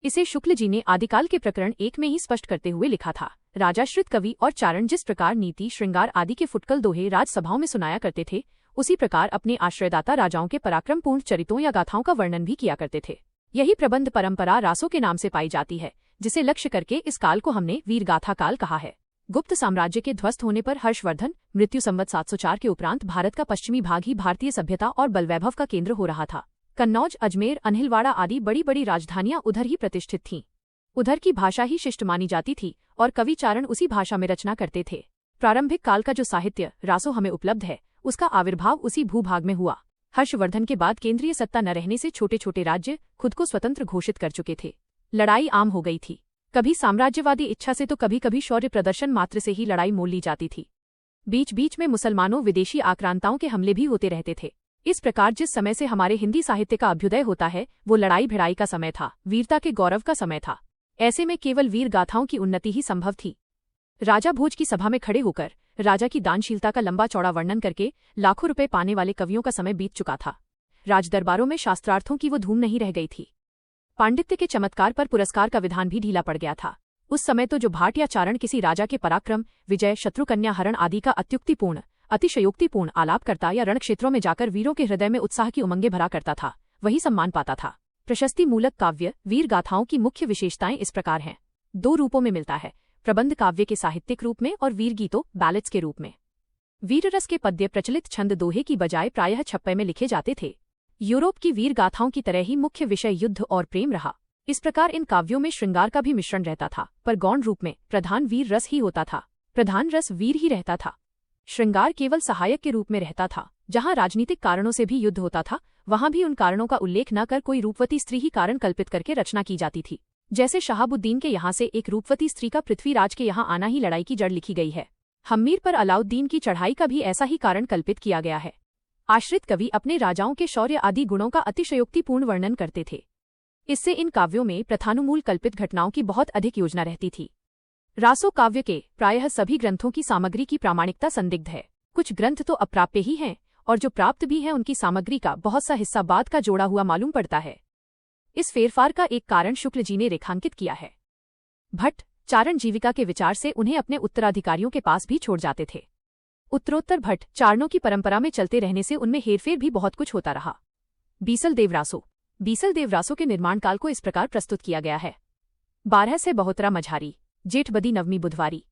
इसे शुक्ल जी ने आदिकाल के प्रकरण 1 में ही स्पष्ट करते हुए लिखा था। राजाश्रित कवि और चारण जिस प्रकार नीति श्रृंगार आदि के फुटकल दोहे राजसभाओं में सुनाया करते थे, उसी प्रकार अपने आश्रयदाता राजाओं के पराक्रमपूर्ण चरित्रों या गाथाओं का वर्णन भी किया करते थे। यही प्रबंध परंपरा रासो के नाम से पाई जाती है, जिसे लक्ष्य करके इस काल को हमने वीरगाथा काल कहा है। गुप्त साम्राज्य के ध्वस्त होने पर हर्षवर्धन मृत्यु संवत 704 के उपरांत भारत का पश्चिमी भाग ही भारतीय सभ्यता और बलवैभव का केंद्र हो रहा था। कन्नौज, अजमेर, अनहिलवाड़ा आदि बड़ी बड़ी राजधानियां उधर ही प्रतिष्ठित थीं। उधर की भाषा ही शिष्ट मानी जाती थी और कवि चारण उसी भाषा में रचना करते थे। प्रारंभिक काल का जो साहित्य रासो हमें उपलब्ध है, उसका आविर्भाव उसी भूभाग में हुआ। हर्षवर्धन के बाद केंद्रीय सत्ता न रहने से छोटे छोटे राज्य खुद को स्वतंत्र घोषित कर चुके थे। लड़ाई आम हो गई थी। कभी साम्राज्यवादी इच्छा से तो कभी कभी शौर्य प्रदर्शन मात्र से ही लड़ाई मोल ली जाती थी। बीच बीच में मुसलमानों विदेशी आक्रांताओं के हमले भी होते रहते थे। इस प्रकार जिस समय से हमारे हिंदी साहित्य का अभ्युदय होता है, वो लड़ाई भिड़ाई का समय था, वीरता के गौरव का समय था। ऐसे में केवल वीर गाथाओं की उन्नति ही संभव थी। राजा भोज की सभा में खड़े होकर राजा की दानशीलता का लंबा चौड़ा वर्णन करके लाखों रुपए पाने वाले कवियों का समय बीत चुका था। राजदरबारों में शास्त्रार्थों की वो धूम नहीं रह गई थी। पांडित्य के चमत्कार पर पुरस्कार का विधान भी ढीला पड़ गया था। उस समय तो जो भाट या चारण किसी राजा के पराक्रम, विजय, शत्रुकन्या हरण आदि का अत्युक्तिपूर्ण, अतिशयोक्तिपूर्ण आलाप करता या रण क्षेत्रों में जाकर वीरों के हृदय में उत्साह की उमंगे भरा करता था, वही सम्मान पाता था। प्रशस्ति मूलक काव्य वीर गाथाओं की मुख्य विशेषताएं इस प्रकार हैं। 2 रूपों में मिलता है, प्रबंध काव्य के साहित्यिक रूप में और वीर गीतों बैलेट्स के रूप में। वीररस के पद्य प्रचलित छंद दोहे की बजाय प्रायः छप्पे में लिखे जाते थे। यूरोप की वीर गाथाओं की तरह ही मुख्य विषय युद्ध और प्रेम रहा। इस प्रकार इन काव्यों में श्रृंगार का भी मिश्रण रहता था, पर गौण रूप में प्रधान वीर रस ही होता था। प्रधान रस वीर ही रहता था। श्रृंगार केवल सहायक के रूप में रहता था। जहां राजनीतिक कारणों से भी युद्ध होता था, वहां भी उन कारणों का उल्लेख न कर कोई रूपवती स्त्री ही कारण कल्पित करके रचना की जाती थी। जैसे शहाबुद्दीन के यहाँ से एक रूपवती स्त्री का पृथ्वीराज के यहाँ आना ही लड़ाई की जड़ लिखी गई है। हम्मीर पर अलाउद्दीन की चढ़ाई का भी ऐसा ही कारण कल्पित किया गया है। आश्रित कवि अपने राजाओं के शौर्य आदि गुणों का अतिशयोक्तिपूर्ण वर्णन करते थे। इससे इन काव्यों में प्रथानुमूल कल्पित घटनाओं की बहुत अधिक योजना रहती थी। रासो काव्य के प्रायः सभी ग्रंथों की सामग्री की प्रामाणिकता संदिग्ध है। कुछ ग्रंथ तो अप्राप्य ही हैं, और जो प्राप्त भी हैं उनकी सामग्री का बहुत सा हिस्सा बाद का जोड़ा हुआ मालूम पड़ता है। इस फेरफार का एक कारण शुक्ल जी ने रेखांकित किया है। भट्ट चारण जीविका के विचार से उन्हें अपने उत्तराधिकारियों के पास भी छोड़ जाते थे। उत्तरोत्तर भट्ट चारणों की परंपरा में चलते रहने से उनमें हेरफेर भी बहुत कुछ होता रहा। बीसल देव रासो के निर्माण काल को इस प्रकार प्रस्तुत किया गया है। 12 से बहुतरा मझारी, जेठ बदी नवमी बुधवारी,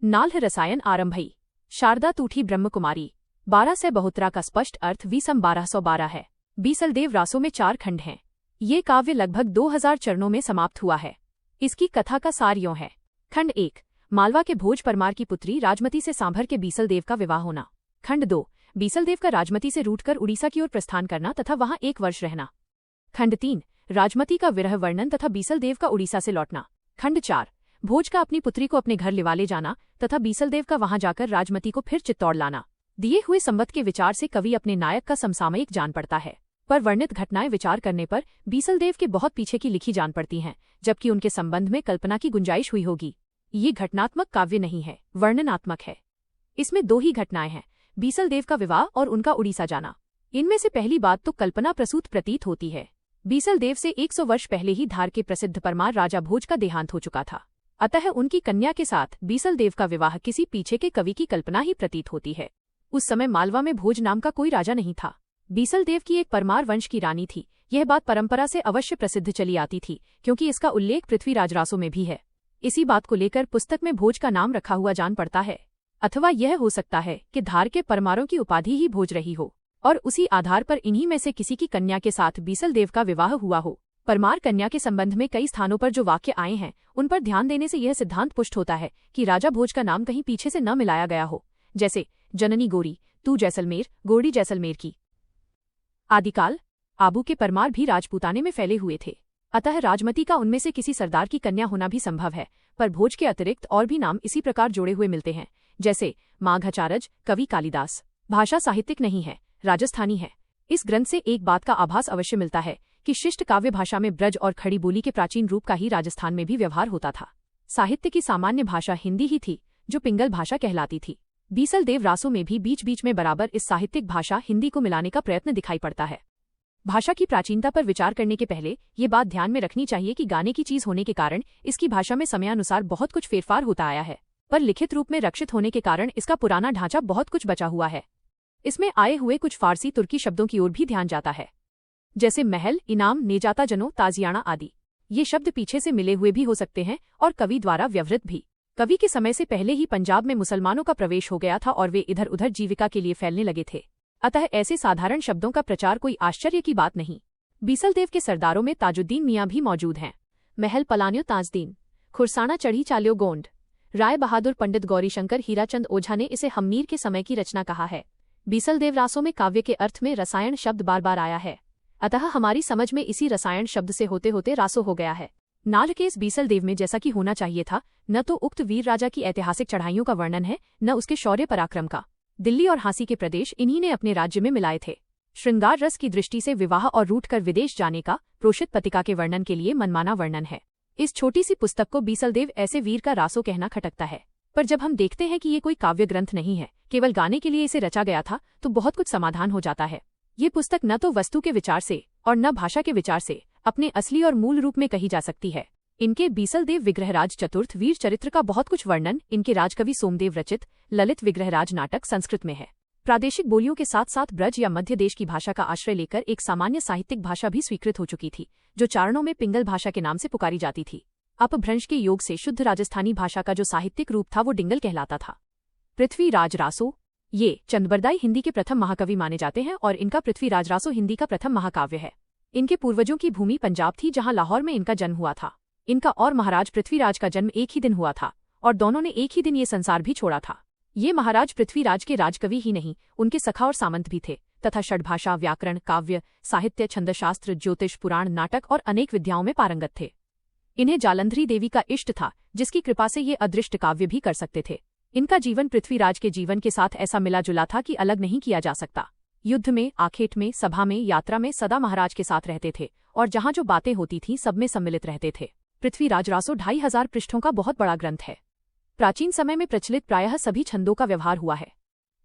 नाल्ह रसायन आरंभई, शारदा तूठी ब्रह्मकुमारी। 12 से बहुतरा का स्पष्ट अर्थ वीसम 1212 है। बीसल देव रासो में 4 खंड हैं। ये काव्य लगभग 2000 चरणों में समाप्त हुआ है। इसकी कथा का सार यों है। खंड 1, मालवा के भोज परमार की पुत्री राजमती से सांभर के बीसल देव का विवाह होना। खंड 2, बीसल देव का राजमती से रूटकर उड़ीसा की ओर प्रस्थान करना तथा वहां 1 वर्ष रहना। खंड 3, राजमती का विरह वर्णन तथा बीसलदेव का उड़ीसा से लौटना। खंड 4। भोज का अपनी पुत्री को अपने घर लिवा ले जाना तथा बीसलदेव का वहां जाकर राजमती को फिर चित्तौड़ लाना। दिए हुए संबंध के विचार से कवि अपने नायक का समसामयिक जान पड़ता है, पर वर्णित घटनाएं विचार करने पर बीसलदेव के बहुत पीछे की लिखी जान पड़ती हैं, जबकि उनके संबंध में कल्पना की गुंजाइश हुई होगी। ये घटनात्मक काव्य नहीं है, वर्णनात्मक है। इसमें 2 ही घटनाएं हैं, बीसलदेव का विवाह और उनका उड़ीसा जाना। इनमें से पहली बात तो कल्पना प्रसूत प्रतीत होती है। बीसलदेव से 100 वर्ष पहले ही धार के प्रसिद्ध परमार राजा भोज का देहांत हो चुका था, अतः उनकी कन्या के साथ बीसलदेव का विवाह किसी पीछे के कवि की कल्पना ही प्रतीत होती है। उस समय मालवा में भोज नाम का कोई राजा नहीं था। बीसलदेव की एक परमार वंश की रानी थी। यह बात परंपरा से अवश्य प्रसिद्ध चली आती थी, क्योंकि इसका उल्लेख पृथ्वीराज रासो में भी है। इसी बात को लेकर पुस्तक में भोज का नाम रखा हुआ जान पड़ता है। अथवा यह हो सकता है कि धार के परमारों की उपाधि ही भोज रही हो और उसी आधार पर इन्हीं में से किसी की कन्या के साथ बीसलदेव का विवाह हुआ हो। परमार कन्या के संबंध में कई स्थानों पर जो वाक्य आए हैं, उन पर ध्यान देने से यह सिद्धांत पुष्ट होता है कि राजा भोज का नाम कहीं पीछे से न मिलाया गया हो, जैसे जननी गोरी, तू जैसलमेर, गोरी जैसलमेर की। आदिकाल आबू के परमार भी राजपूताने में फैले हुए थे, अतः राजमती का उनमें से किसी सरदार की कन्या होना भी संभव है। पर भोज के अतिरिक्त और भी नाम इसी प्रकार जोड़े हुए मिलते हैं, जैसे माघाचार्य, कवि कालिदास। भाषा साहित्यिक नहीं है, राजस्थानी है। इस ग्रंथ से एक बात का आभास अवश्य मिलता है कि शिष्ट काव्य भाषा में ब्रज और खड़ी बोली के प्राचीन रूप का ही राजस्थान में भी व्यवहार होता था। साहित्य की सामान्य भाषा हिंदी ही थी, जो पिंगल भाषा कहलाती थी। बीसलदेव रासों में भी बीच बीच में बराबर इस साहित्यिक भाषा हिंदी को मिलाने का प्रयत्न दिखाई पड़ता है। भाषा की प्राचीनता पर विचार करने के पहले ये बात ध्यान में रखनी चाहिए कि गाने की चीज होने के कारण इसकी भाषा में समयानुसार बहुत कुछ फेरफार होता आया है, पर लिखित रूप में रक्षित होने के कारण इसका पुराना ढांचा बहुत कुछ बचा हुआ है। इसमें आए हुए कुछ फारसी तुर्की शब्दों की ओर भी ध्यान जाता है, जैसे महल, इनाम, नेजाता जनो, ताजियाना आदि। ये शब्द पीछे से मिले हुए भी हो सकते हैं और कवि द्वारा व्यवहृत भी। कवि के समय से पहले ही पंजाब में मुसलमानों का प्रवेश हो गया था और वे इधर उधर जीविका के लिए फैलने लगे थे, अतः ऐसे साधारण शब्दों का प्रचार कोई आश्चर्य की बात नहीं। बीसलदेव के सरदारों में ताजुद्दीन मियाँ भी मौजूद हैं। महल पलान्यो ताजदीन, खुरसाना चढ़ी चाल्यो गोंड। राय बहादुर पंडित गौरीशंकर हीराचंद ओझा ने इसे हम्मीर के समय की रचना कहा है। बीसलदेव रासों में काव्य के अर्थ में रसायन शब्द बार बार आया है, अतः हमारी समझ में इसी रसायन शब्द से होते होते रासो हो गया है। नाल के इस बीसलदेव में जैसा कि होना चाहिए था, न तो उक्त वीर राजा की ऐतिहासिक चढ़ाइयों का वर्णन है, न उसके शौर्य पराक्रम का। दिल्ली और हांसी के प्रदेश इन्हीं ने अपने राज्य में मिलाए थे। श्रृंगार रस की दृष्टि से विवाह और रूठकर विदेश जाने का प्रोषित पतिका के वर्णन के लिए मनमाना वर्णन है। इस छोटी सी पुस्तक को बीसलदेव ऐसे वीर का रासो कहना खटकता है, पर जब हम देखते हैं कि ये कोई काव्य ग्रंथ नहीं है, केवल गाने के लिए इसे रचा गया था, तो बहुत कुछ समाधान हो जाता है। ये पुस्तक न तो वस्तु के विचार से और न भाषा के विचार से अपने असली और मूल रूप में कही जा सकती है। इनके बीसलदेव विग्रहराज चतुर्थ वीर चरित्र का बहुत कुछ वर्णन इनके राजकवि सोमदेव रचित ललित विग्रहराज नाटक संस्कृत में है। प्रादेशिक बोलियों के साथ साथ ब्रज या मध्य देश की भाषा का आश्रय लेकर एक सामान्य साहित्यिक भाषा भी स्वीकृत हो चुकी थी, जो चारणों में पिंगल भाषा के नाम से पुकारी जाती थी। अपभ्रंश के योग से शुद्ध राजस्थानी भाषा का जो साहित्यिक रूप था वो डिंगल कहलाता था। पृथ्वीराज रासो, ये चंदबरदाई हिंदी के प्रथम महाकवि माने जाते हैं और इनका पृथ्वीराज रासो हिंदी का प्रथम महाकाव्य है। इनके पूर्वजों की भूमि पंजाब थी, जहां लाहौर में इनका जन्म हुआ था। इनका और महाराज पृथ्वीराज का जन्म एक ही दिन हुआ था और दोनों ने एक ही दिन ये संसार भी छोड़ा था। ये महाराज पृथ्वीराज के राजकवि ही नहीं, उनके सखा और सामंत भी थे तथा षड्भाषा, व्याकरण, काव्य, साहित्य, छंदशास्त्र, ज्योतिष, पुराण, नाटक और अनेक विद्याओं में पारंगत थे। इन्हें जालंधरी देवी का इष्ट था, जिसकी कृपा से ये अदृष्ट काव्य भी कर सकते थे। इनका जीवन पृथ्वीराज के जीवन के साथ ऐसा मिला जुला था कि अलग नहीं किया जा सकता। युद्ध में, आखेट में, सभा में, यात्रा में सदा महाराज के साथ रहते थे और जहां जो बातें होती थीं सब में सम्मिलित रहते थे। पृथ्वीराज रासो 2500 पृष्ठों का बहुत बड़ा ग्रंथ है। प्राचीन समय में प्रचलित प्रायः सभी छंदों का व्यवहार हुआ है।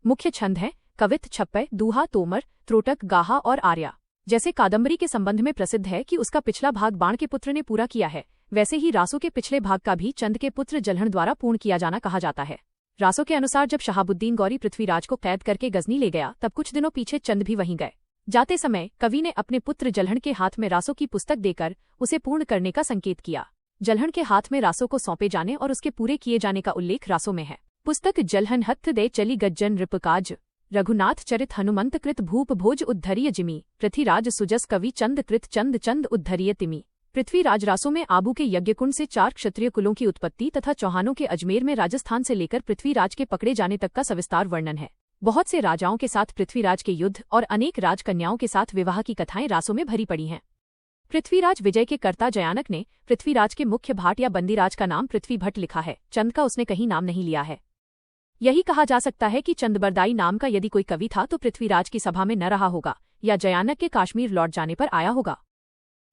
मुख्य छंद हैं कवित, छप्पय, दूहा, तोमर, त्रोटक, गाहा और आर्या। जैसे कादम्बरी के संबंध में प्रसिद्ध है कि उसका पिछला भाग बाण के पुत्र ने पूरा किया है, वैसे ही रासो के पिछले भाग का भी चंद के पुत्र जल्हण द्वारा पूर्ण किया जाना कहा जाता है। रासो के अनुसार जब शहाबुद्दीन गौरी पृथ्वीराज को कैद करके गजनी ले गया, तब कुछ दिनों पीछे चंद भी वहीं गए। जाते समय कवि ने अपने पुत्र जल्हण के हाथ में रासो की पुस्तक देकर उसे पूर्ण करने का संकेत किया। जल्हण के हाथ में रासो को सौंपे जाने और उसके पूरे किए जाने का उल्लेख रासो में है। पुस्तक जल्हण हत्थ दे चली गज्जन रिपकाज, रघुनाथ चरित हनुमंत कृत भूप भोज उद्धरिय जिमी, पृथ्वीराज सुजस कवि चंद कृत चंद चंद उद्धरिय तिमी। पृथ्वीराज रासो में आबू के यज्ञकुंड से 4 क्षत्रिय कुलों की उत्पत्ति तथा चौहानों के अजमेर में राजस्थान से लेकर पृथ्वीराज के पकड़े जाने तक का सविस्तार वर्णन है। बहुत से राजाओं के साथ पृथ्वीराज के युद्ध और अनेक राजकन्याओं के साथ विवाह की कथाएं रासो में भरी पड़ी हैं। पृथ्वीराज विजय के कर्ता जयानक ने पृथ्वीराज के मुख्य भाट या बंदीराज का नाम पृथ्वी भट्ट लिखा है, चंद का उसने कहीं नाम नहीं लिया है। यही कहा जा सकता है कि चंदबरदाई नाम का यदि कोई कवि था तो पृथ्वीराज की सभा में न रहा होगा या जयानक के काश्मीर लौट जाने पर आया होगा।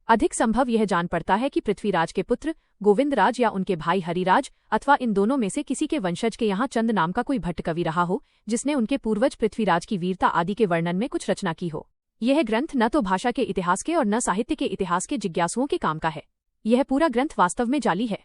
अधिक संभव यह जान पड़ता है कि पृथ्वीराज के पुत्र गोविंदराज या उनके भाई हरिराज अथवा इन दोनों में से किसी के वंशज के यहाँ चंद नाम का कोई भट्ट कवि रहा हो जिसने उनके पूर्वज पृथ्वीराज की वीरता आदि के वर्णन में कुछ रचना की हो। यह ग्रंथ न तो भाषा के इतिहास के और न साहित्य के इतिहास के जिज्ञासुओं के काम का है। यह पूरा ग्रंथ वास्तव में जाली है।